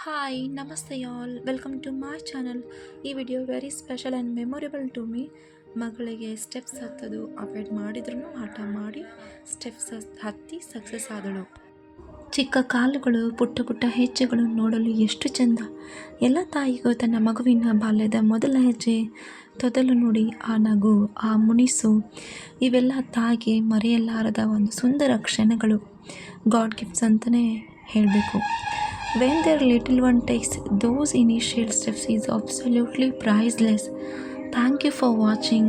Hi, Namaste y'all. Welcome to my channel. ಈ video very special and memorable to me. ಮಗಳಿಗೆ steps ಹತ್ತೋದು avoid ಮಾಡಿದ್ರೂ ಹಠ ಮಾಡಿ ಸ್ಟೆಪ್ಸ್ ಹತ್ತಿ ಸಕ್ಸಸ್ ಆದಳು. ಚಿಕ್ಕ ಕಾಲುಗಳು, ಪುಟ್ಟ ಪುಟ್ಟ ಹೆಜ್ಜೆಗಳು ನೋಡಲು ಎಷ್ಟು ಚೆಂದ. ಎಲ್ಲ ತಾಯಿಗೂ ತನ್ನ ಮಗುವಿನ ಬಾಲ್ಯದ ಮೊದಲ ಹೆಜ್ಜೆ, ತೊದಲು ನುಡಿ, ಆ ನಗು, ಆ ಮುನಿಸು ಇವೆಲ್ಲ ತಾಯಿಗೆ ಮರೆಯಲಾರದ ಒಂದು ಸುಂದರ ಕ್ಷಣಗಳು. ಗಾಡ್ ಗಿಫ್ಟ್ಸ್ ಅಂತಲೇ ಹೇಳಬೇಕು. When their little one takes those initial steps is absolutely priceless. Thank you for watching.